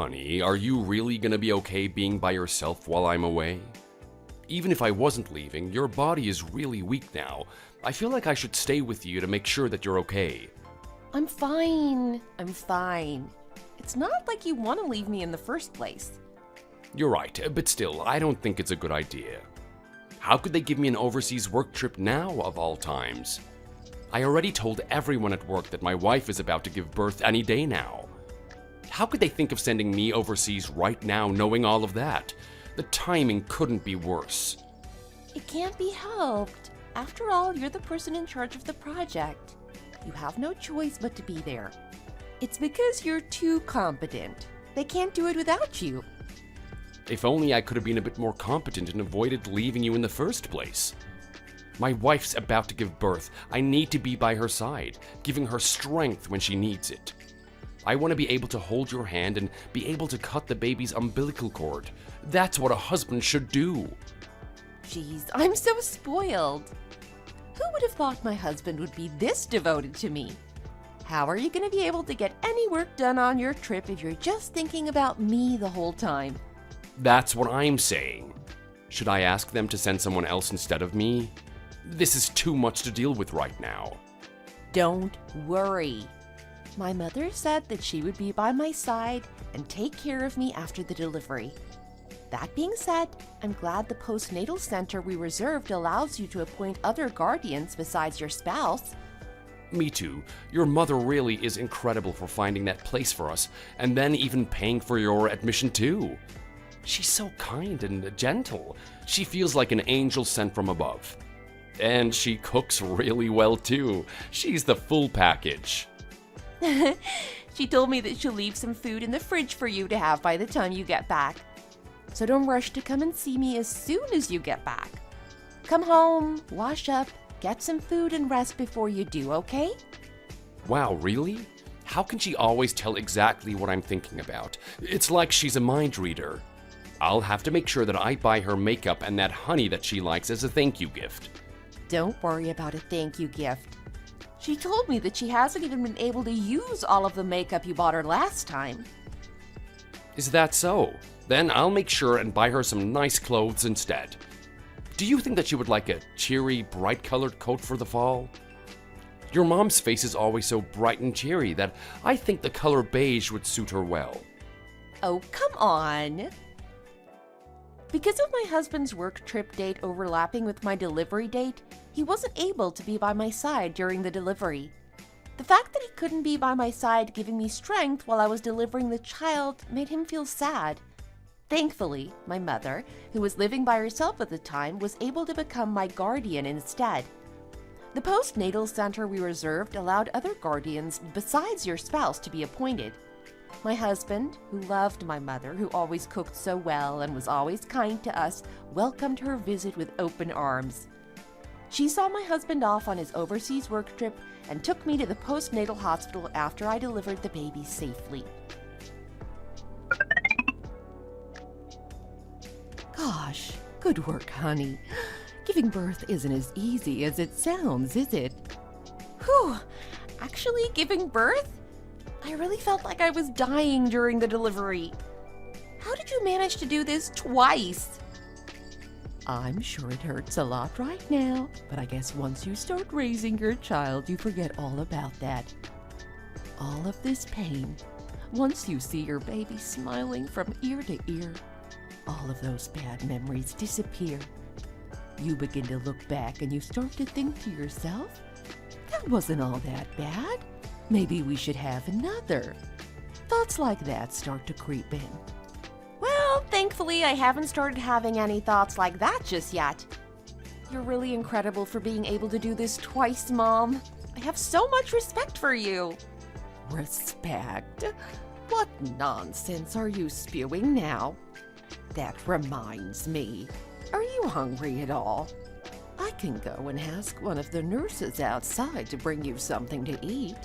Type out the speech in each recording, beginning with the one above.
Honey, are you really gonna be okay being by yourself while I'm away? Even if I wasn't leaving, your body is really weak now. I feel like I should stay with you to make sure that you're okay. I'm fine. I'm fine. It's not like you want to leave me in the first place. You're right, but still, I don't think it's a good idea. How could they give me an overseas work trip now, of all times? I already told everyone at work that my wife is about to give birth any day now. How could they think of sending me overseas right now, knowing all of that? The timing couldn't be worse. It can't be helped. After all, you're the person in charge of the project. You have no choice but to be there. It's because you're too competent. They can't do it without you. If only I could have been a bit more competent and avoided leaving you in the first place. My wife's about to give birth. I need to be by her side, giving her strength when she needs it. I want to be able to hold your hand and be able to cut the baby's umbilical cord. That's what a husband should do. Jeez, I'm so spoiled. Who would have thought my husband would be this devoted to me? How are you going to be able to get any work done on your trip if you're just thinking about me the whole time? That's what I'm saying. Should I ask them to send someone else instead of me? This is too much to deal with right now. Don't worry. My mother said that she would be by my side and take care of me after the delivery. That being said, I'm glad the postnatal center we reserved allows you to appoint other guardians besides your spouse. Me too. Your mother really is incredible for finding that place for us, and then even paying for your admission too. She's so kind and gentle. She feels like an angel sent from above. And she cooks really well too. She's the full package. She told me that she'll leave some food in the fridge for you to have by the time you get back. So don't rush to come and see me as soon as you get back. Come home, wash up, get some food and rest before you do, okay? Wow, really? How can she always tell exactly what I'm thinking about? It's like she's a mind reader. I'll have to make sure that I buy her makeup and that honey that she likes as a thank you gift. Don't worry about a thank you gift. She told me that she hasn't even been able to use all of the makeup you bought her last time. Is that so? Then I'll make sure and buy her some nice clothes instead. Do you think that she would like a cheery, bright-colored coat for the fall? Your mom's face is always so bright and cheery that I think the color beige would suit her well. Oh, come on. Because of my husband's work trip date overlapping with my delivery date, he wasn't able to be by my side during the delivery. The fact that he couldn't be by my side giving me strength while I was delivering the child made him feel sad. Thankfully, my mother, who was living by herself at the time, was able to become my guardian instead. The postnatal center we reserved allowed other guardians besides your spouse to be appointed. My husband, who loved my mother, who always cooked so well and was always kind to us, welcomed her visit with open arms. She saw my husband off on his overseas work trip and took me to the postnatal hospital after I delivered the baby safely. Gosh, good work, honey. Giving birth isn't as easy as it sounds, is it? Whew, actually giving birth? I really felt like I was dying during the delivery. How did you manage to do this twice? I'm sure it hurts a lot right now, but I guess once you start raising your child, you forget all about that. All of this pain, once you see your baby smiling from ear to ear, all of those bad memories disappear. You begin to look back and you start to think to yourself, that wasn't all that bad. Maybe we should have another. Thoughts like that start to creep in. Well, thankfully, I haven't started having any thoughts like that just yet. You're really incredible for being able to do this twice, Mom. I have so much respect for you. Respect? What nonsense are you spewing now? That reminds me. Are you hungry at all? I can go and ask one of the nurses outside to bring you something to eat.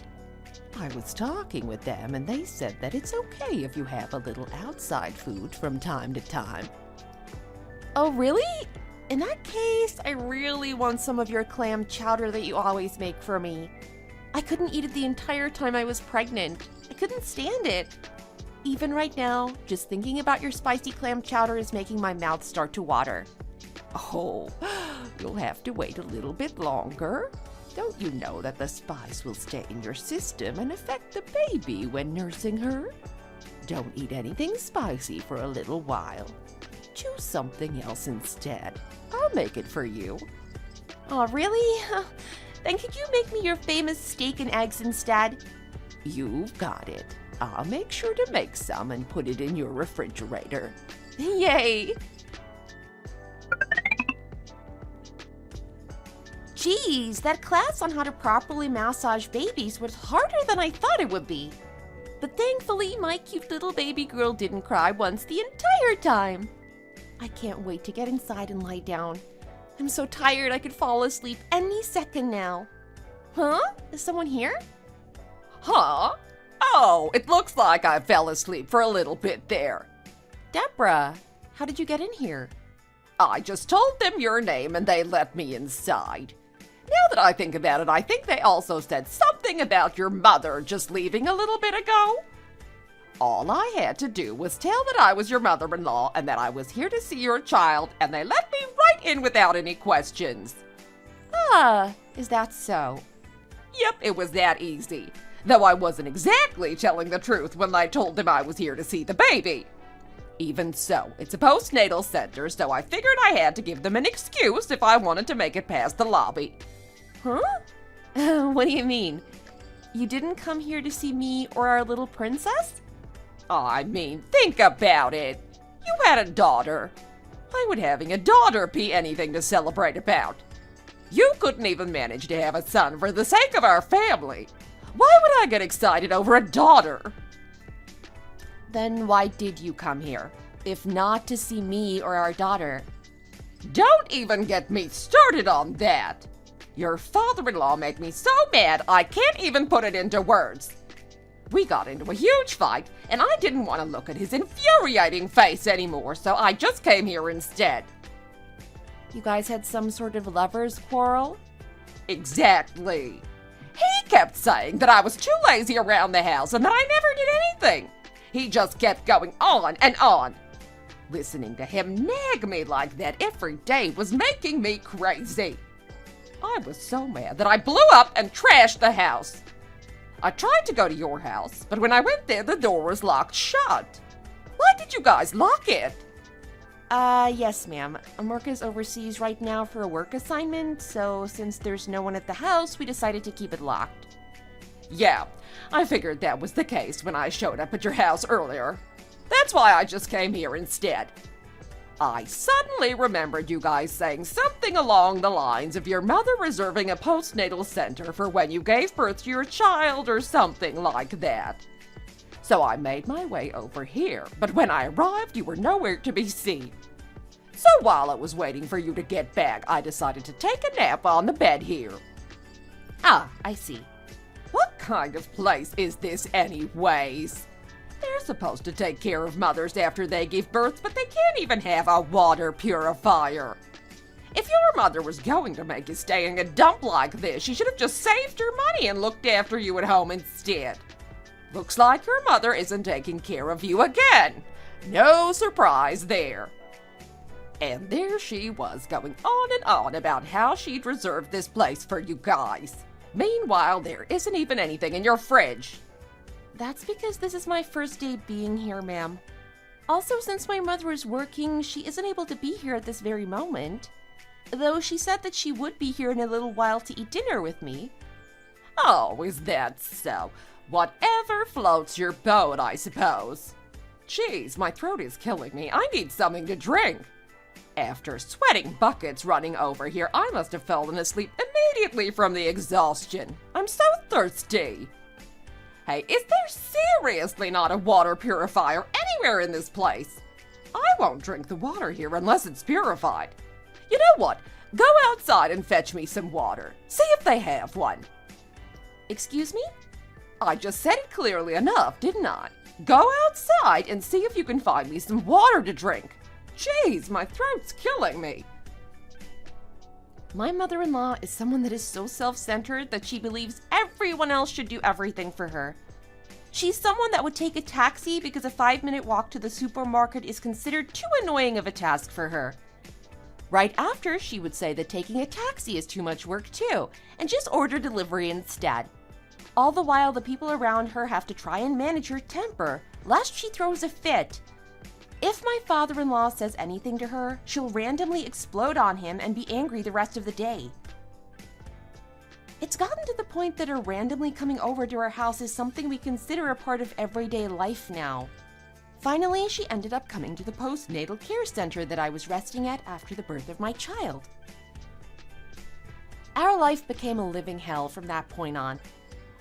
I was talking with them and they said that it's okay if you have a little outside food from time to time. Oh, really? In that case, I really want some of your clam chowder that you always make for me. I couldn't eat it the entire time I was pregnant. I couldn't stand it. Even right now, just thinking about your spicy clam chowder is making my mouth start to water. Oh, you'll have to wait a little bit longer. Don't you know that the spice will stay in your system and affect the baby when nursing her? Don't eat anything spicy for a little while. Choose something else instead. I'll make it for you. Oh, really? Then could you make me your famous steak and eggs instead? You've got it. I'll make sure to make some and put it in your refrigerator. Yay! Geez, that class on how to properly massage babies was harder than I thought it would be. But thankfully, my cute little baby girl didn't cry once the entire time. I can't wait to get inside and lie down. I'm so tired I could fall asleep any second now. Huh? Is someone here? Huh? Oh, it looks like I fell asleep for a little bit there. Deborah, how did you get in here? I just told them your name and they let me inside. Now that I think about it, I think they also said something about your mother just leaving a little bit ago. All I had to do was tell that I was your mother-in-law and that I was here to see your child, and they let me right in without any questions. Ah, is that so? Yep, it was that easy. Though I wasn't exactly telling the truth when I told them I was here to see the baby. Even so, it's a postnatal center, so I figured I had to give them an excuse if I wanted to make it past the lobby. Huh? What do you mean? You didn't come here to see me or our little princess? I mean, think about it. You had a daughter. Why would having a daughter be anything to celebrate about? You couldn't even manage to have a son for the sake of our family. Why would I get excited over a daughter? Then why did you come here, if not to see me or our daughter? Don't even get me started on that. Your father-in-law made me so mad I can't even put it into words. We got into a huge fight, and I didn't want to look at his infuriating face anymore, so I just came here instead. You guys had some sort of lover's quarrel? Exactly. He kept saying that I was too lazy around the house and that I never did anything. He just kept going on and on. Listening to him nag me like that every day was making me crazy. I was so mad that I blew up and trashed the house. I tried to go to your house, but when I went there, the door was locked shut. Why did you guys lock it? Yes, ma'am. Amorka's overseas right now for a work assignment, so since there's no one at the house, we decided to keep it locked. Yeah, I figured that was the case when I showed up at your house earlier. That's why I just came here instead. I suddenly remembered you guys saying something along the lines of your mother reserving a postnatal center for when you gave birth to your child or something like that. So I made my way over here, but when I arrived, you were nowhere to be seen. So while I was waiting for you to get back, I decided to take a nap on the bed here. Ah, I see. What kind of place is this anyways? They're supposed to take care of mothers after they give birth, but they can't even have a water purifier. If your mother was going to make you stay in a dump like this, she should have just saved your money and looked after you at home instead. Looks like your mother isn't taking care of you again. No surprise there. And there she was going on and on about how she'd reserved this place for you guys. Meanwhile, there isn't even anything in your fridge. That's because this is my first day being here, ma'am. Also, since my mother is working, she isn't able to be here at this very moment. Though she said that she would be here in a little while to eat dinner with me. Oh, is that so? Whatever floats your boat, I suppose. Geez, my throat is killing me. I need something to drink. After sweating buckets running over here, I must have fallen asleep immediately from the exhaustion. I'm so thirsty. Hey, is there seriously not a water purifier anywhere in this place? I won't drink the water here unless it's purified. You know what? Go outside and fetch me some water. See if they have one. Excuse me? I just said it clearly enough, didn't I? Go outside and see if you can find me some water to drink. Jeez, my throat's killing me. My mother-in-law is someone that is so self-centered that she believes everyone else should do everything for her. She's someone that would take a taxi because a 5-minute walk to the supermarket is considered too annoying of a task for her. Right after, she would say that taking a taxi is too much work too, and just order delivery instead. All the while, the people around her have to try and manage her temper, lest she throws a fit. If my father-in-law says anything to her, she'll randomly explode on him and be angry the rest of the day. It's gotten to the point that her randomly coming over to our house is something we consider a part of everyday life now. Finally, she ended up coming to the postnatal care center that I was resting at after the birth of my child. Our life became a living hell from that point on.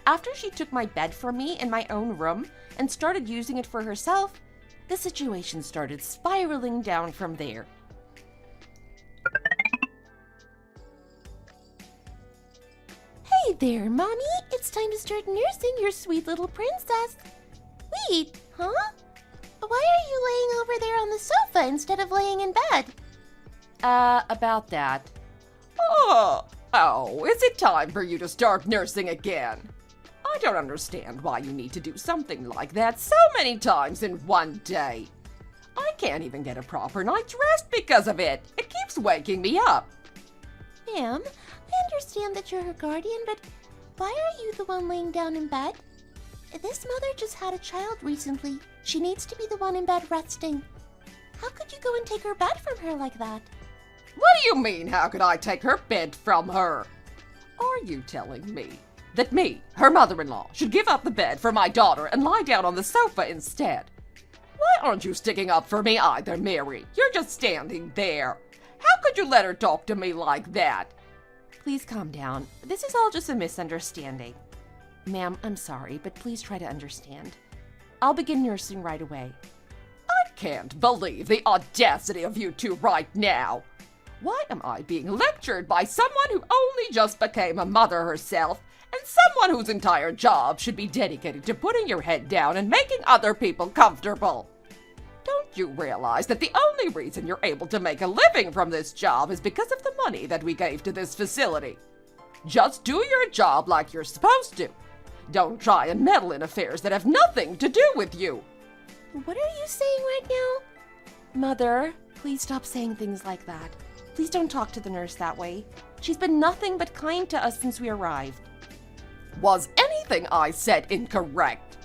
After she took my bed from me in my own room and started using it for herself, the situation started spiraling down from there. Hey there, Mommy! It's time to start nursing your sweet little princess. Wait, huh? Why are you laying over there on the sofa instead of laying in bed? About that. Oh, is it time for you to start nursing again? I don't understand why you need to do something like that so many times in one day. I can't even get a proper night's rest because of it. It keeps waking me up. Ma'am, I understand that you're her guardian, but why are you the one laying down in bed? This mother just had a child recently. She needs to be the one in bed resting. How could you go and take her bed from her like that? What do you mean, how could I take her bed from her? Are you telling me that me, her mother-in-law, should give up the bed for my daughter and lie down on the sofa instead? Why aren't you sticking up for me either, Mary? You're just standing there. How could you let her talk to me like that? Please calm down. This is all just a misunderstanding. Ma'am, I'm sorry, but please try to understand. I'll begin nursing right away. I can't believe the audacity of you two right now. Why am I being lectured by someone who only just became a mother herself, and someone whose entire job should be dedicated to putting your head down and making other people comfortable? Don't you realize that the only reason you're able to make a living from this job is because of the money that we gave to this facility? Just do your job like you're supposed to. Don't try and meddle in affairs that have nothing to do with you. What are you saying right now? Mother, please stop saying things like that. Please don't talk to the nurse that way. She's been nothing but kind to us since we arrived. Was anything I said incorrect?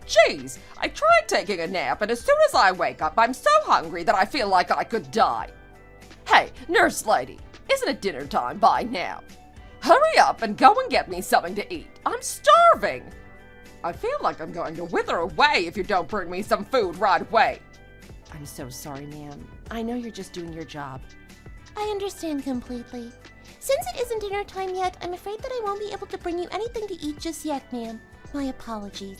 Jeez, I tried taking a nap, and as soon as I wake up, I'm so hungry that I feel like I could die. Hey, nurse lady, isn't it dinner time by now? Hurry up and go and get me something to eat. I'm starving. I feel like I'm going to wither away if you don't bring me some food right away. I'm so sorry, ma'am. I know you're just doing your job. I understand completely. Since it isn't dinner time yet, I'm afraid that I won't be able to bring you anything to eat just yet, ma'am. My apologies.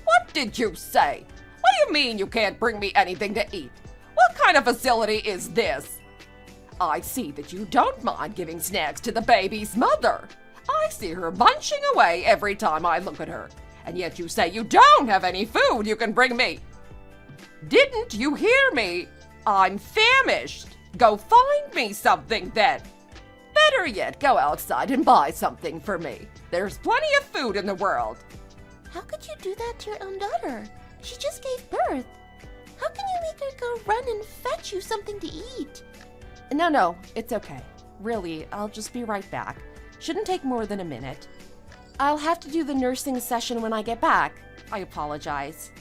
What did you say? What do you mean you can't bring me anything to eat? What kind of facility is this? I see that you don't mind giving snacks to the baby's mother. I see her munching away every time I look at her, and yet you say you don't have any food you can bring me. Didn't you hear me? I'm famished. Go find me something then. Better yet, go outside and buy something for me. There's plenty of food in the world. How could you do that to your own daughter? She just gave birth. How can you make her go run and fetch you something to eat? No, it's okay. Really, I'll just be right back. Shouldn't take more than a minute. I'll have to do the nursing session when I get back. I apologize.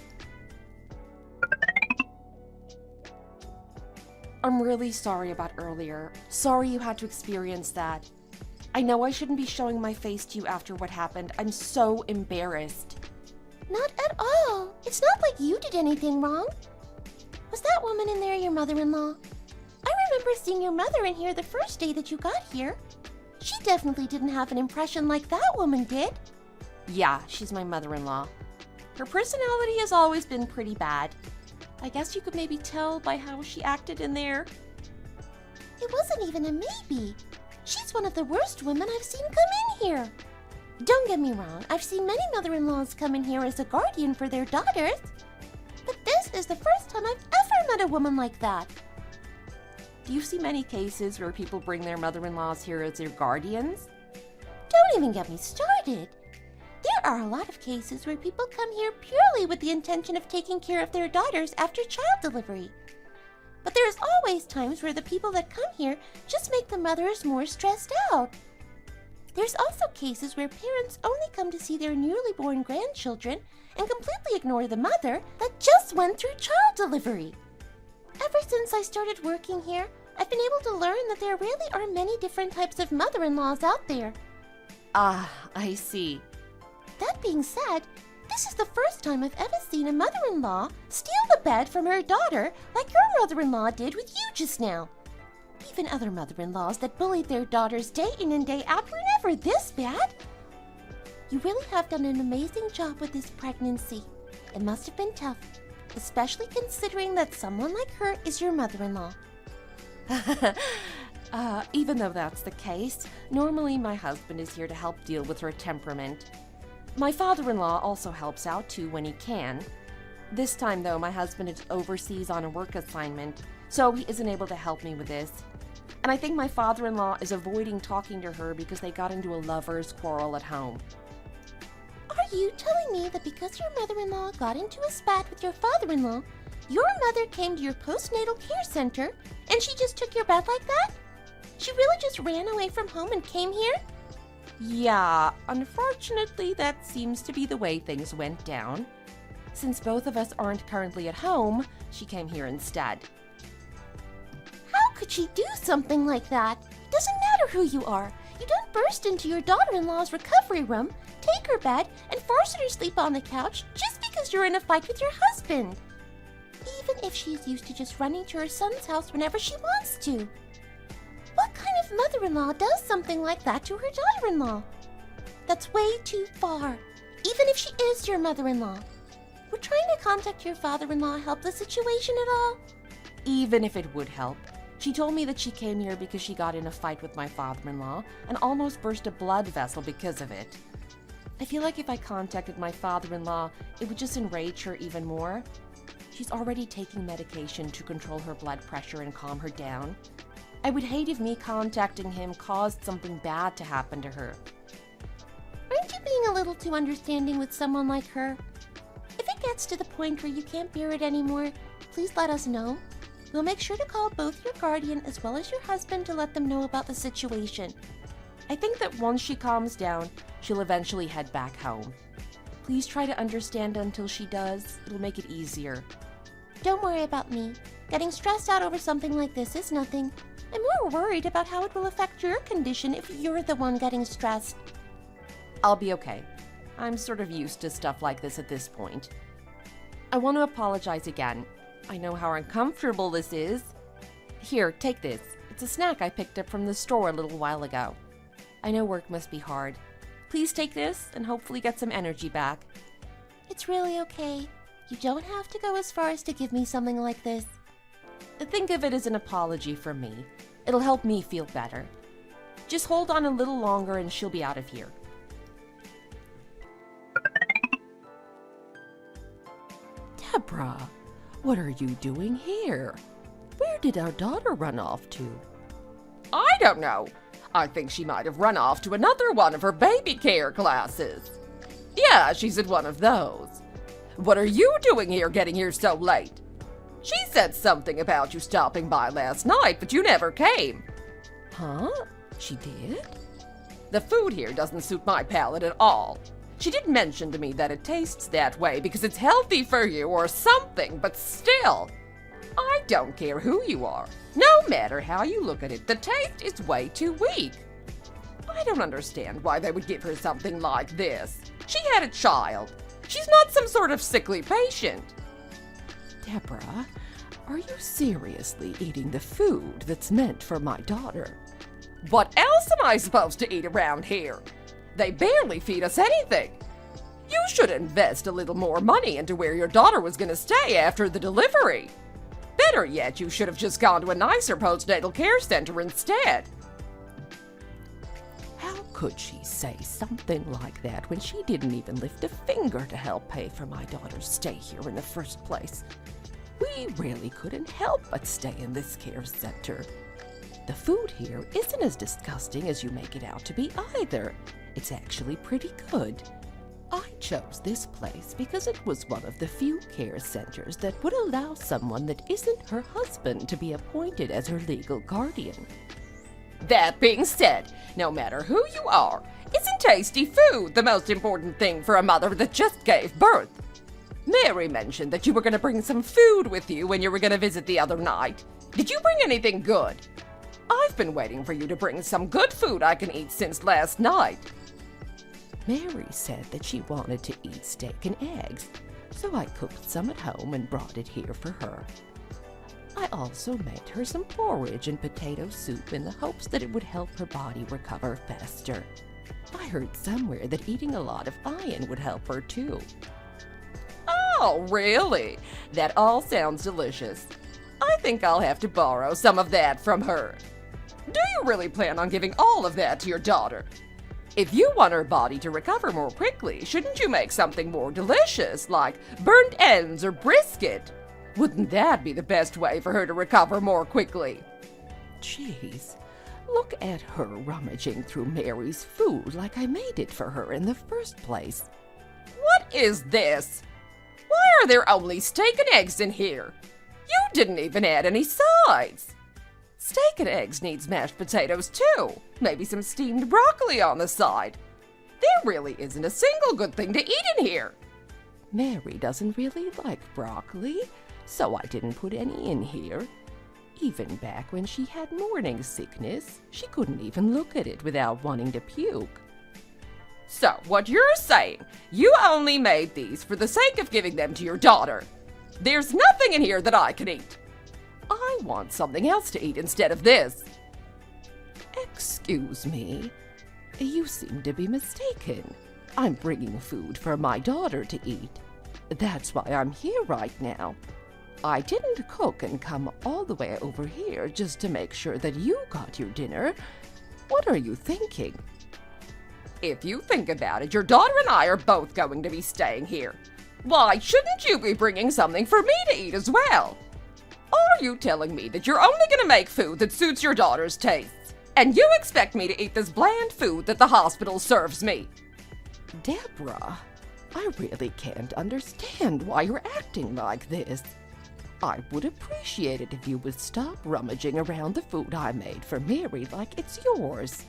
I'm really sorry about earlier. Sorry you had to experience that. I know I shouldn't be showing my face to you after what happened. I'm so embarrassed. Not at all. It's not like you did anything wrong. Was that woman in there your mother-in-law? I remember seeing your mother in here the first day that you got here. She definitely didn't have an impression like that woman did. Yeah, she's my mother-in-law. Her personality has always been pretty bad. I guess you could maybe tell by how she acted in there. It wasn't even a maybe. She's one of the worst women I've seen come in here. Don't get me wrong, I've seen many mother-in-laws come in here as a guardian for their daughters. But this is the first time I've ever met a woman like that. Do you see many cases where people bring their mother-in-laws here as their guardians? Don't even get me started. There There are a lot of cases where people come here purely with the intention of taking care of their daughters after child delivery. But there's always times where the people that come here just make the mothers more stressed out. There's also cases where parents only come to see their newly born grandchildren and completely ignore the mother that just went through child delivery. Ever since I started working here, I've been able to learn that there really are many different types of mother-in-laws out there. Ah, I see. That being said, this is the first time I've ever seen a mother-in-law steal the bed from her daughter like your mother-in-law did with you just now. Even other mother-in-laws that bullied their daughters day in and day out were never this bad. You really have done an amazing job with this pregnancy. It must have been tough, especially considering that someone like her is your mother-in-law. Even though that's the case, normally my husband is here to help deal with her temperament. My father-in-law also helps out too when he can. This time though, my husband is overseas on a work assignment, so he isn't able to help me with this. And I think my father-in-law is avoiding talking to her because they got into a lover's quarrel at home. Are you telling me that because your mother-in-law got into a spat with your father-in-law, your mother came to your postnatal care center and she just took your bed like that? She really just ran away from home and came here? Yeah, unfortunately that seems to be the way things went down. Since both of us aren't currently at home, she came here instead. How could she do something like that? Doesn't matter who you are. You don't burst into your daughter-in-law's recovery room, take her bed, and force her to sleep on the couch just because you're in a fight with your husband. Even if she's used to just running to her son's house whenever she wants to. What kind of mother-in-law does something like that to her daughter-in-law? That's way too far, even if she is your mother-in-law. Would trying to contact your father-in-law help the situation at all? Even if it would help. She told me that she came here because she got in a fight with my father-in-law and almost burst a blood vessel because of it. I feel like if I contacted my father-in-law, it would just enrage her even more. She's already taking medication to control her blood pressure and calm her down. I would hate if me contacting him caused something bad to happen to her. Aren't you being a little too understanding with someone like her? If it gets to the point where you can't bear it anymore, please let us know. We'll make sure to call both your guardian as well as your husband to let them know about the situation. I think that once she calms down, she'll eventually head back home. Please try to understand until she does. It'll make it easier. Don't worry about me. Getting stressed out over something like this is nothing. I'm more worried about how it will affect your condition if you're the one getting stressed. I'll be okay. I'm sort of used to stuff like this at this point. I want to apologize again. I know how uncomfortable this is. Here, take this. It's a snack I picked up from the store a little while ago. I know work must be hard. Please take this and hopefully get some energy back. It's really okay. You don't have to go as far as to give me something like this. Think of it as an apology from me. It'll help me feel better. Just hold on a little longer and she'll be out of here. Deborah, what are you doing here? Where did our daughter run off to? I don't know. I think she might have run off to another one of her baby care classes. Yeah, she's at one of those. What are you doing here getting here so late? She said something about you stopping by last night, but you never came. Huh? She did? The food here doesn't suit my palate at all. She did mention to me that it tastes that way because it's healthy for you or something, but still, I don't care who you are. No matter how you look at it, the taste is way too weak. I don't understand why they would give her something like this. She had a child. She's not some sort of sickly patient. Deborah, are you seriously eating the food that's meant for my daughter? What else am I supposed to eat around here? They barely feed us anything. You should invest a little more money into where your daughter was going to stay after the delivery. Better yet, you should have just gone to a nicer postnatal care center instead. How could she say something like that when she didn't even lift a finger to help pay for my daughter's stay here in the first place? We really couldn't help but stay in this care center. The food here isn't as disgusting as you make it out to be either. It's actually pretty good. chose this place because it was one of the few care centers that would allow someone that isn't her husband to be appointed as her legal guardian. That being said, no matter who you are, isn't tasty food the most important thing for a mother that just gave birth? Mary mentioned that you were going to bring some food with you when you were going to visit the other night. Did you bring anything good? I've been waiting for you to bring some good food I can eat since last night. Mary said that she wanted to eat steak and eggs, so I cooked some at home and brought it here for her. I also made her some porridge and potato soup in the hopes that it would help her body recover faster. I heard somewhere that eating a lot of iron would help her too. Oh, really? That all sounds delicious. I think I'll have to borrow some of that from her. Do you really plan on giving all of that to your daughter? If you want her body to recover more quickly, shouldn't you make something more delicious, like burnt ends or brisket? Wouldn't that be the best way for her to recover more quickly? Jeez, look at her rummaging through Mary's food like I made it for her in the first place. What is this? Why are there only steak and eggs in here? You didn't even add any sides. Steak and eggs needs mashed potatoes too. Maybe some steamed broccoli on the side. There really isn't a single good thing to eat in here. Mary doesn't really like broccoli, so I didn't put any in here. Even back when she had morning sickness, she couldn't even look at it without wanting to puke. So, what you're saying, you only made these for the sake of giving them to your daughter. There's nothing in here that I can eat. I want something else to eat instead of this. Excuse me, you seem to be mistaken. I'm bringing food for my daughter to eat. That's why I'm here right now. I didn't cook and come all the way over here just to make sure that you got your dinner. What are you thinking? If you think about it, your daughter and I are both going to be staying here. Why shouldn't you be bringing something for me to eat as well? Are you telling me that you're only going to make food that suits your daughter's tastes, and you expect me to eat this bland food that the hospital serves me? Deborah, I really can't understand why you're acting like this. I would appreciate it if you would stop rummaging around the food I made for Mary like it's yours.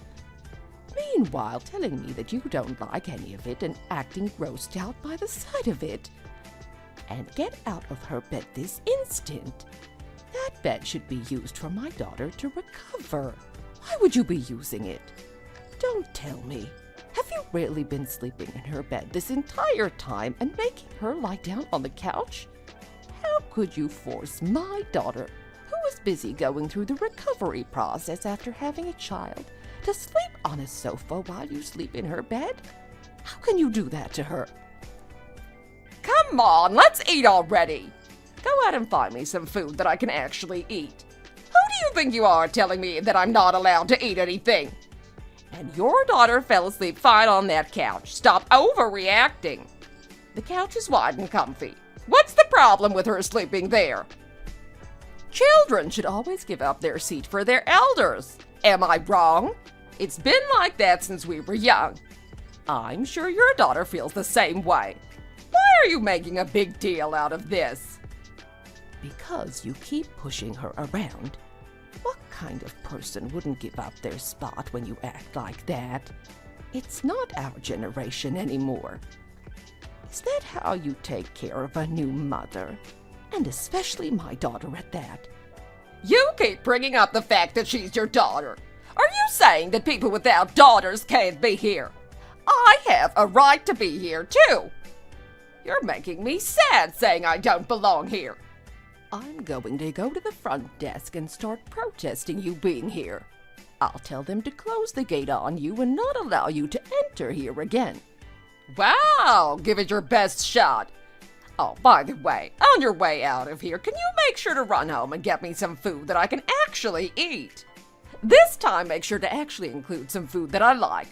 Meanwhile, telling me that you don't like any of it and acting grossed out by the sight of it. And get out of her bed this instant. That bed should be used for my daughter to recover. Why would you be using it? Don't tell me. Have you really been sleeping in her bed this entire time and making her lie down on the couch? How could you force my daughter, who is busy going through the recovery process after having a child, to sleep on a sofa while you sleep in her bed? How can you do that to her? Come on, let's eat already. Go out and find me some food that I can actually eat. Who do you think you are telling me that I'm not allowed to eat anything? And your daughter fell asleep fine on that couch. Stop overreacting. The couch is wide and comfy. What's the problem with her sleeping there? Children should always give up their seat for their elders. Am I wrong? It's been like that since we were young. I'm sure your daughter feels the same way. Why are you making a big deal out of this? Because you keep pushing her around. What kind of person wouldn't give up their spot when you act like that? It's not our generation anymore. Is that how you take care of a new mother? And especially my daughter at that. You keep bringing up the fact that she's your daughter. Are you saying that people without daughters can't be here? I have a right to be here, too. You're making me sad saying I don't belong here. I'm going to go to the front desk and start protesting you being here. I'll tell them to close the gate on you and not allow you to enter here again. Wow, give it your best shot. Oh, by the way, on your way out of here, can you make sure to run home and get me some food that I can actually eat? This time, make sure to actually include some food that I like.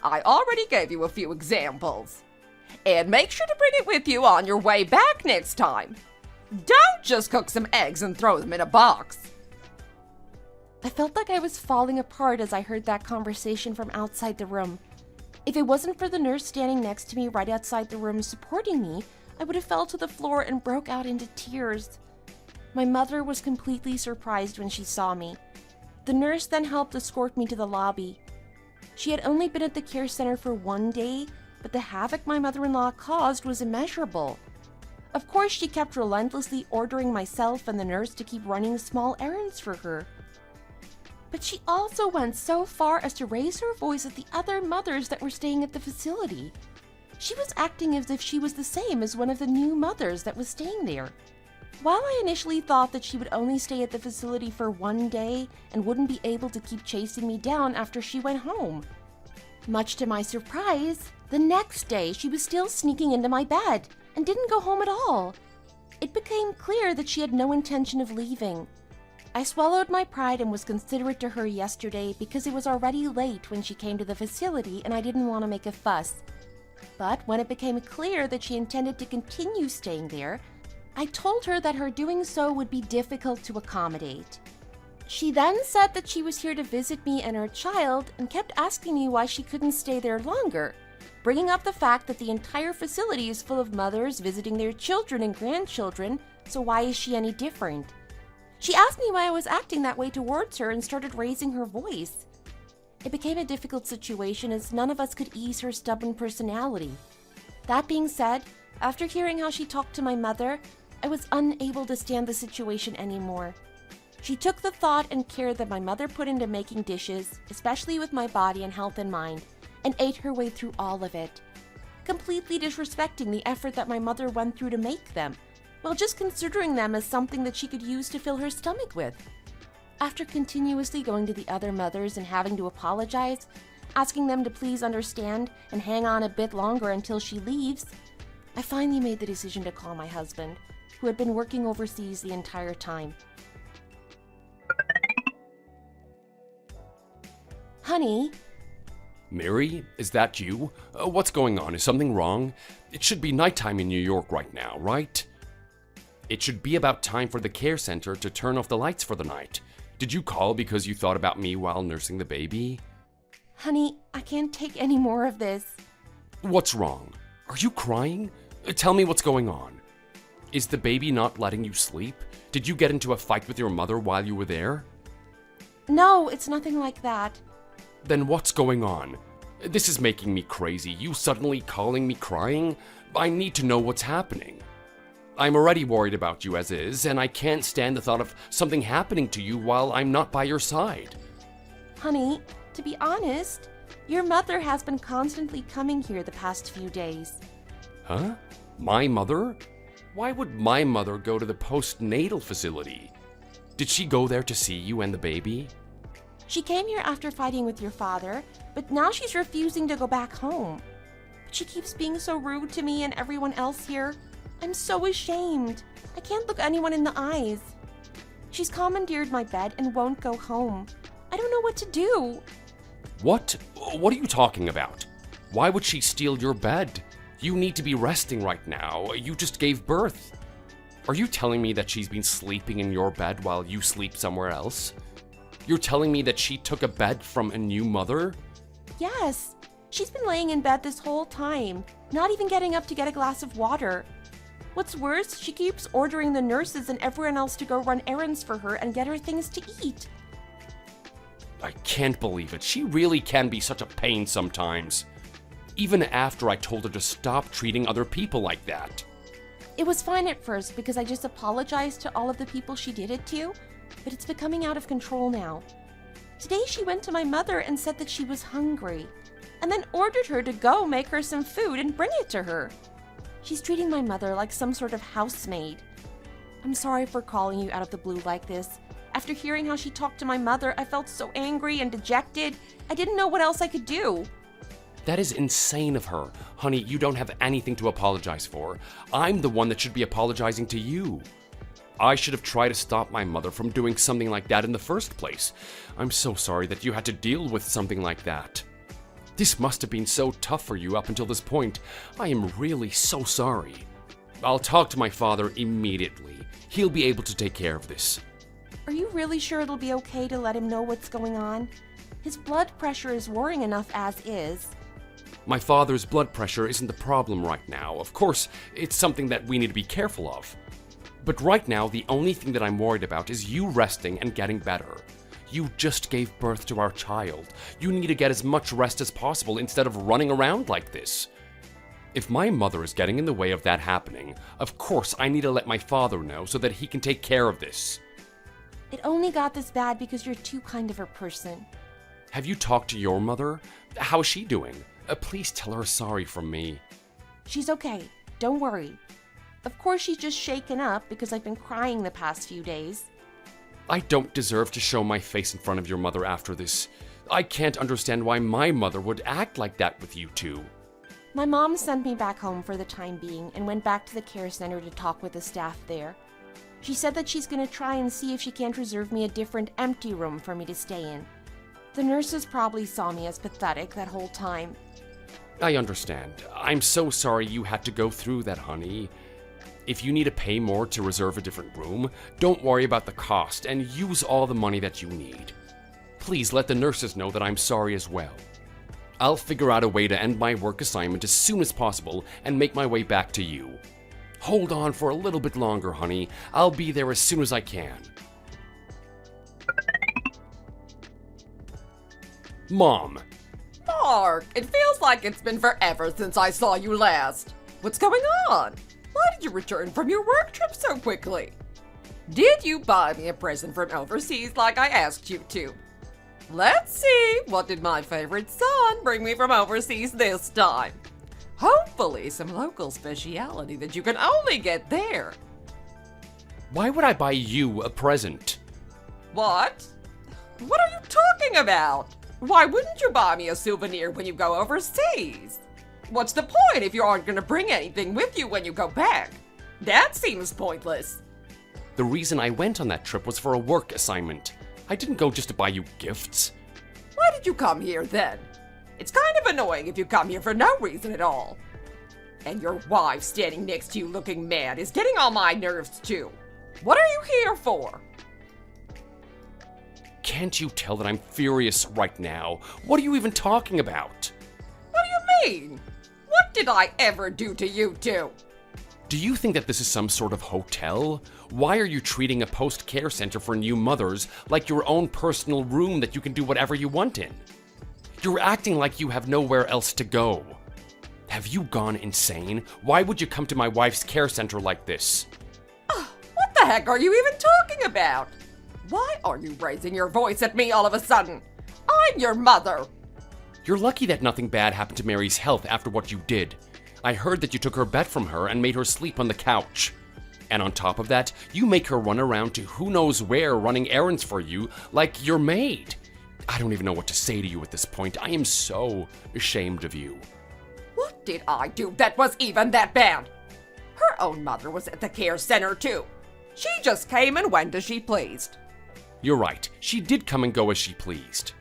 I already gave you a few examples. And make sure to bring it with you on your way back next time. Don't just cook some eggs and throw them in a box. I felt like I was falling apart as I heard that conversation from outside the room. If it wasn't for the nurse standing next to me right outside the room supporting me, I would have fell to the floor and broke out into tears. My mother was completely surprised when she saw me. The nurse then helped escort me to the lobby. She had only been at the care center for 1 day, but the havoc my mother-in-law caused was immeasurable. Of course, she kept relentlessly ordering myself and the nurse to keep running small errands for her. But she also went so far as to raise her voice at the other mothers that were staying at the facility. She was acting as if she was the same as one of the new mothers that was staying there. While I initially thought that she would only stay at the facility for 1 day and wouldn't be able to keep chasing me down after she went home. Much to my surprise, the next day she was still sneaking into my bed and didn't go home at all. It became clear that she had no intention of leaving. I swallowed my pride and was considerate to her yesterday because it was already late when she came to the facility and I didn't want to make a fuss. But when it became clear that she intended to continue staying there, I told her that her doing so would be difficult to accommodate. She then said that she was here to visit me and her child and kept asking me why she couldn't stay there longer, bringing up the fact that the entire facility is full of mothers visiting their children and grandchildren, so why is she any different? She asked me why I was acting that way towards her and started raising her voice. It became a difficult situation as none of us could ease her stubborn personality. That being said, after hearing how she talked to my mother, I was unable to stand the situation anymore. She took the thought and care that my mother put into making dishes, especially with my body and health in mind, and ate her way through all of it, completely disrespecting the effort that my mother went through to make them, while just considering them as something that she could use to fill her stomach with. After continuously going to the other mothers and having to apologize, asking them to please understand and hang on a bit longer until she leaves, I finally made the decision to call my husband, who had been working overseas the entire time. Honey, Mary, is that you? What's going on? Is something wrong? It should be nighttime in New York right now, right? It should be about time for the care center to turn off the lights for the night. Did you call because you thought about me while nursing the baby? honey, I can't take any more of this. What's wrong? Are you crying? Tell me what's going on. Is the baby not letting you sleep? Did you get into a fight with your mother while you were there? No, it's nothing like that. Then what's going on? This is making me crazy. You suddenly calling me crying? I need to know what's happening. I'm already worried about you as is, and I can't stand the thought of something happening to you while I'm not by your side. Honey, to be honest, your mother has been constantly coming here the past few days. Huh? My mother? Why would my mother go to the postnatal facility? Did she go there to see you and the baby? She came here after fighting with your father, but now she's refusing to go back home. But she keeps being so rude to me and everyone else here. I'm so ashamed. I can't look anyone in the eyes. She's commandeered my bed and won't go home. I don't know what to do. What? What are you talking about? Why would she steal your bed? You need to be resting right now. You just gave birth. Are you telling me that she's been sleeping in your bed while you sleep somewhere else? You're telling me that she took a bed from a new mother? Yes, she's been laying in bed this whole time, not even getting up to get a glass of water. What's worse, she keeps ordering the nurses and everyone else to go run errands for her and get her things to eat. I can't believe it. She really can be such a pain sometimes. Even after I told her to stop treating other people like that. It was fine at first because I just apologized to all of the people she did it to, but it's becoming out of control now. Today she went to my mother and said that she was hungry, and then ordered her to go make her some food and bring it to her. She's treating my mother like some sort of housemaid. I'm sorry for calling you out of the blue like this. After hearing how she talked to my mother, I felt so angry and dejected. I didn't know what else I could do. That is insane of her. Honey, you don't have anything to apologize for. I'm the one that should be apologizing to you. I should have tried to stop my mother from doing something like that in the first place. I'm so sorry that you had to deal with something like that. This must have been so tough for you up until this point. I am really so sorry. I'll talk to my father immediately. He'll be able to take care of this. Are you really sure it'll be okay to let him know what's going on? His blood pressure is worrying enough as is. My father's blood pressure isn't the problem right now. Of course, it's something that we need to be careful of. But right now, the only thing that I'm worried about is you resting and getting better. You just gave birth to our child. You need to get as much rest as possible instead of running around like this. If my mother is getting in the way of that happening, of course I need to let my father know so that he can take care of this. It only got this bad because you're too kind of a person. Have you talked to your mother? How's she doing? Please tell her sorry from me. She's okay. Don't worry. Of course, she's just shaken up because I've been crying the past few days. I don't deserve to show my face in front of your mother after this. I can't understand why my mother would act like that with you two. My mom sent me back home for the time being and went back to the care center to talk with the staff there. She said that she's going to try and see if she can't reserve me a different empty room for me to stay in. The nurses probably saw me as pathetic that whole time. I understand. I'm so sorry you had to go through that, honey. If you need to pay more to reserve a different room, don't worry about the cost and use all the money that you need. Please let the nurses know that I'm sorry as well. I'll figure out a way to end my work assignment as soon as possible and make my way back to you. Hold on for a little bit longer, honey. I'll be there as soon as I can. Mom. Mark, it feels like it's been forever since I saw you last. What's going on? Why did you return from your work trip so quickly? Did you buy me a present from overseas like I asked you to? Let's see, what did my favorite son bring me from overseas this time? Hopefully some local speciality that you can only get there. Why would I buy you a present? What? What are you talking about? Why wouldn't you buy me a souvenir when you go overseas? What's the point if you aren't going to bring anything with you when you go back? That seems pointless. The reason I went on that trip was for a work assignment. I didn't go just to buy you gifts. Why did you come here then? It's kind of annoying if you come here for no reason at all. And your wife standing next to you looking mad is getting on my nerves too. What are you here for? Can't you tell that I'm furious right now? What are you even talking about? What do you mean? What did I ever do to you two? Do you think that this is some sort of hotel? Why are you treating a post-care center for new mothers like your own personal room that you can do whatever you want in? You're acting like you have nowhere else to go. Have you gone insane? Why would you come to my wife's care center like this? What the heck are you even talking about? Why are you raising your voice at me all of a sudden? I'm your mother. You're lucky that nothing bad happened to Mary's health after what you did. I heard that you took her bed from her and made her sleep on the couch. And on top of that, you make her run around to who knows where running errands for you like your maid. I don't even know what to say to you at this point. I am so ashamed of you. What did I do that was even that bad? Her own mother was at the care center too. She just came and went as she pleased. You're right, she did come and go as she pleased.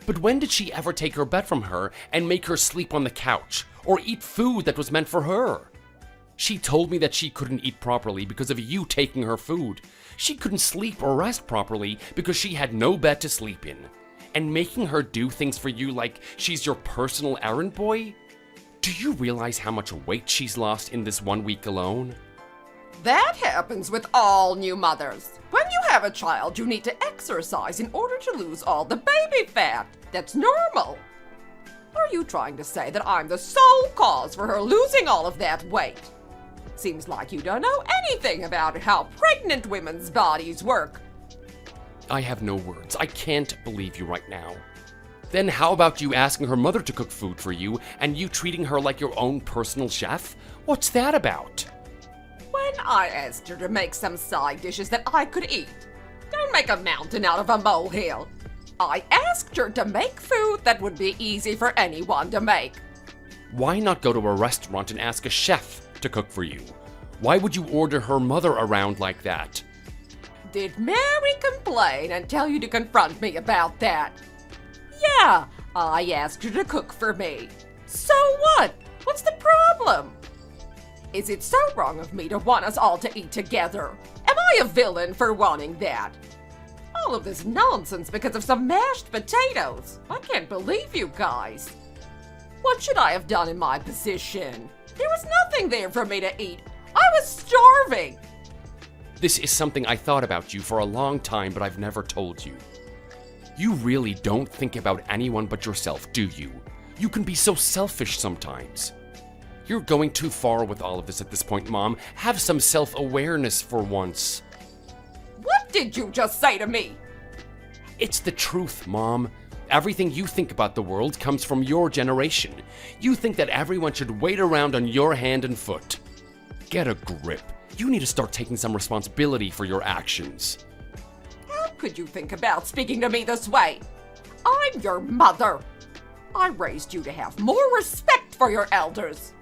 But when did she ever take her bed from her and make her sleep on the couch, or eat food that was meant for her? She told me that she couldn't eat properly because of you taking her food. She couldn't sleep or rest properly because she had no bed to sleep in. And making her do things for you like she's your personal errand boy? Do you realize how much weight she's lost in this 1 week alone? That happens with all new mothers. When you have a child, you need to exercise in order to lose all the baby fat. That's normal. Are you trying to say that I'm the sole cause for her losing all of that weight? Seems like you don't know anything about how pregnant women's bodies work. I have no words. I can't believe you right now. Then how about you asking her mother to cook food for you and you treating her like your own personal chef? What's that about? When I asked her to make some side dishes that I could eat, don't make a mountain out of a molehill. I asked her to make food that would be easy for anyone to make. Why not go to a restaurant and ask a chef to cook for you? Why would you order her mother around like that? Did Mary complain and tell you to confront me about that? Yeah, I asked her to cook for me. So what? What's the problem? Is it so wrong of me to want us all to eat together? Am I a villain for wanting that? All of this nonsense because of some mashed potatoes. I can't believe you guys. What should I have done in my position? There was nothing there for me to eat. I was starving. This is something I thought about you for a long time, but I've never told you. You really don't think about anyone but yourself, do you? You can be so selfish sometimes. You're going too far with all of this at this point, Mom. Have some self-awareness for once. What did you just say to me? It's the truth, Mom. Everything you think about the world comes from your generation. You think that everyone should wait around on your hand and foot. Get a grip. You need to start taking some responsibility for your actions. How could you think about speaking to me this way? I'm your mother. I raised you to have more respect for your elders.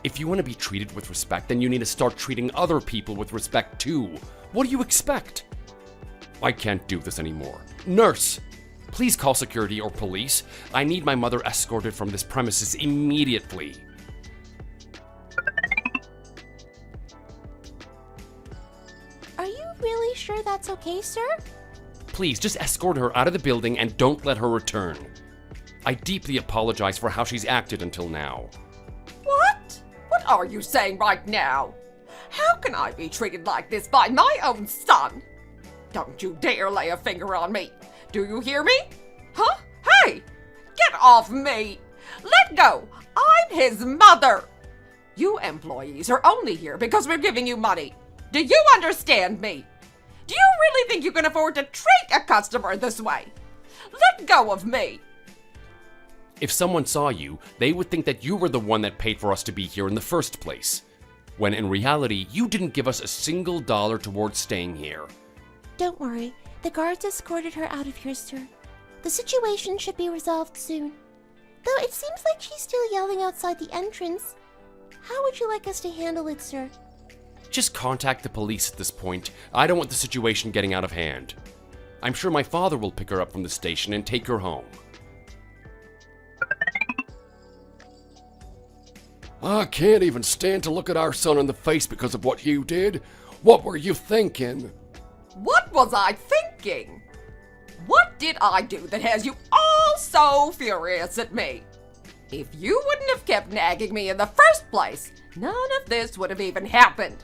If you want to be treated with respect, then you need to start treating other people with respect too. What do you expect? I can't do this anymore. Nurse, please call security or police. I need my mother escorted from this premises immediately. Are you really sure that's okay, sir? Please, just escort her out of the building and don't let her return. I deeply apologize for how she's acted until now. What? What are you saying right now? How can I be treated like this by my own son? Don't you dare lay a finger on me. Do you hear me? Huh? Hey! Get off me! Let go! I'm his mother! You employees are only here because we're giving you money. Do you understand me? Do you really think you can afford to treat a customer this way? Let go of me! If someone saw you, they would think that you were the one that paid for us to be here in the first place, when in reality, you didn't give us a single dollar towards staying here. Don't worry. The guards escorted her out of here, sir. The situation should be resolved soon. Though it seems like she's still yelling outside the entrance. How would you like us to handle it, sir? Just contact the police at this point. I don't want the situation getting out of hand. I'm sure my father will pick her up from the station and take her home. I can't even stand to look at our son in the face because of what you did. What were you thinking? What was I thinking? What did I do that has you all so furious at me? If you wouldn't have kept nagging me in the first place, none of this would have even happened.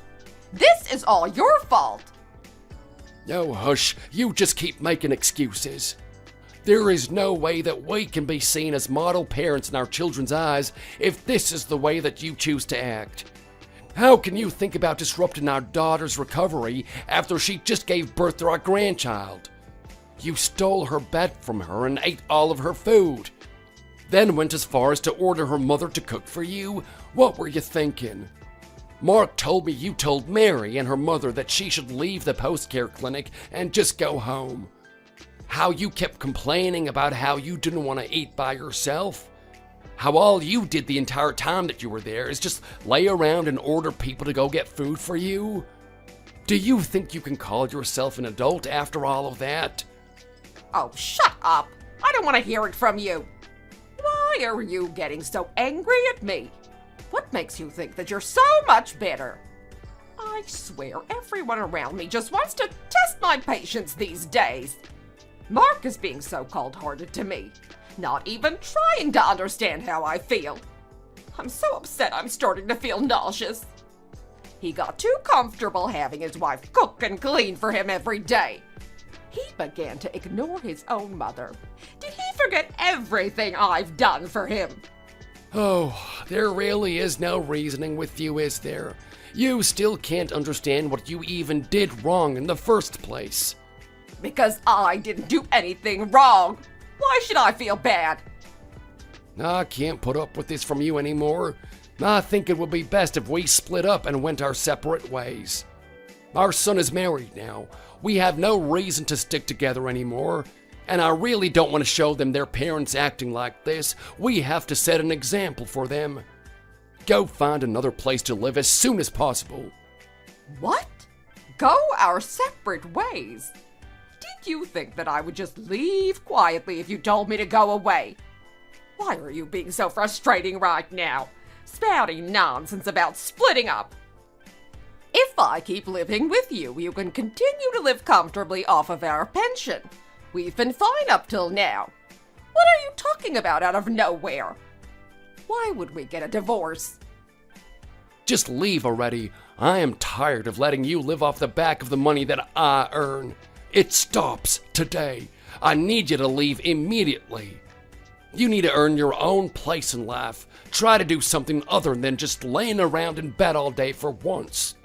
This is all your fault. Oh, hush. You just keep making excuses. There is no way that we can be seen as model parents in our children's eyes if this is the way that you choose to act. How can you think about disrupting our daughter's recovery after she just gave birth to our grandchild? You stole her bed from her and ate all of her food. Then went as far as to order her mother to cook for you? What were you thinking? Mark told me you told Mary and her mother that she should leave the post-care clinic and just go home. How you kept complaining about how you didn't want to eat by yourself. How all you did the entire time that you were there is just lay around and order people to go get food for you. Do you think you can call yourself an adult after all of that? Oh, shut up. I don't want to hear it from you. Why are you getting so angry at me? What makes you think that you're so much better? I swear everyone around me just wants to test my patience these days. Mark is being so cold-hearted to me, not even trying to understand how I feel. I'm so upset I'm starting to feel nauseous. He got too comfortable having his wife cook and clean for him every day. He began to ignore his own mother. Did he forget everything I've done for him? Oh, there really is no reasoning with you, is there? You still can't understand what you even did wrong in the first place. Because I didn't do anything wrong. Why should I feel bad? I can't put up with this from you anymore. I think it would be best if we split up and went our separate ways. Our son is married now. We have no reason to stick together anymore. And I really don't want to show them their parents acting like this. We have to set an example for them. Go find another place to live as soon as possible. What? Go our separate ways? Did you think that I would just leave quietly if you told me to go away? Why are you being so frustrating right now? Spouting nonsense about splitting up. If I keep living with you, you can continue to live comfortably off of our pension. We've been fine up till now. What are you talking about out of nowhere? Why would we get a divorce? Just leave already. I am tired of letting you live off the back of the money that I earn. It stops today. I need you to leave immediately. You need to earn your own place in life. Try to do something other than just laying around in bed all day for once.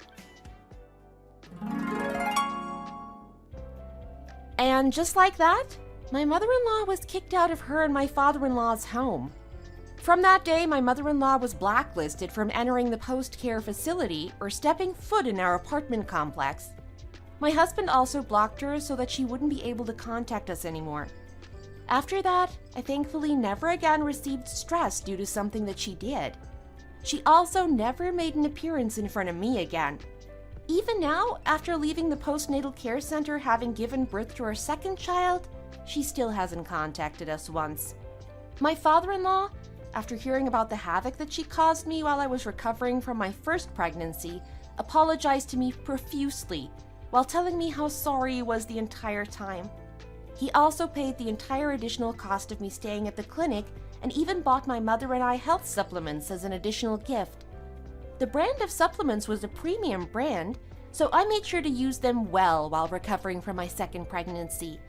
And just like that, my mother-in-law was kicked out of her and my father-in-law's home. From that day, my mother-in-law was blacklisted from entering the post-care facility or stepping foot in our apartment complex. My husband also blocked her so that she wouldn't be able to contact us anymore. After that, I thankfully never again received stress due to something that she did. She also never made an appearance in front of me again. Even now, after leaving the postnatal care center having given birth to our second child, she still hasn't contacted us once. My father-in-law, after hearing about the havoc that she caused me while I was recovering from my first pregnancy, apologized to me profusely while telling me how sorry he was the entire time. He also paid the entire additional cost of me staying at the clinic and even bought my mother and I health supplements as an additional gift. The brand of supplements was a premium brand, so I made sure to use them well while recovering from my second pregnancy.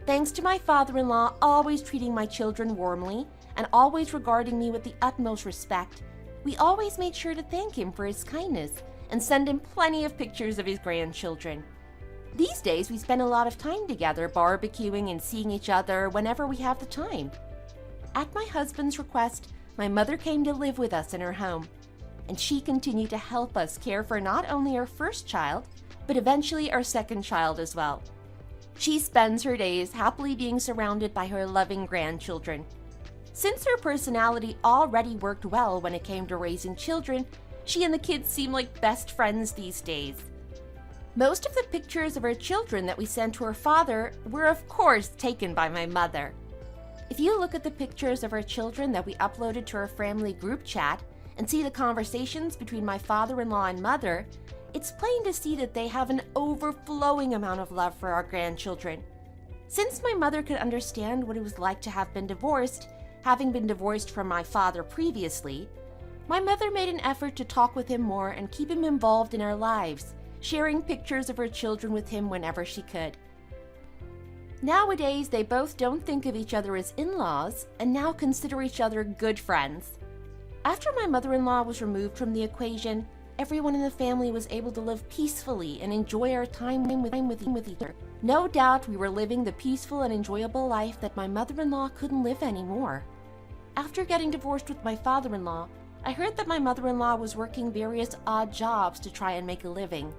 Thanks to my father-in-law always treating my children warmly and always regarding me with the utmost respect, we always made sure to thank him for his kindness and send him plenty of pictures of his grandchildren. These days, we spend a lot of time together barbecuing and seeing each other whenever we have the time. At my husband's request, my mother came to live with us in her home, and she continued to help us care for not only our first child, but eventually our second child as well. She spends her days happily being surrounded by her loving grandchildren. Since her personality already worked well when it came to raising children, she and the kids seem like best friends these days. Most of the pictures of our children that we sent to her father were of course taken by my mother. If you look at the pictures of our children that we uploaded to our family group chat and see the conversations between my father-in-law and mother, it's plain to see that they have an overflowing amount of love for our grandchildren. Since my mother could understand what it was like to have been divorced, having been divorced from my father previously, my mother made an effort to talk with him more and keep him involved in our lives, sharing pictures of her children with him whenever she could. Nowadays, they both don't think of each other as in-laws and now consider each other good friends. After my mother-in-law was removed from the equation, everyone in the family was able to live peacefully and enjoy our time with each other. No doubt we were living the peaceful and enjoyable life that my mother-in-law couldn't live anymore. After getting divorced with my father-in-law, I heard that my mother-in-law was working various odd jobs to try and make a living.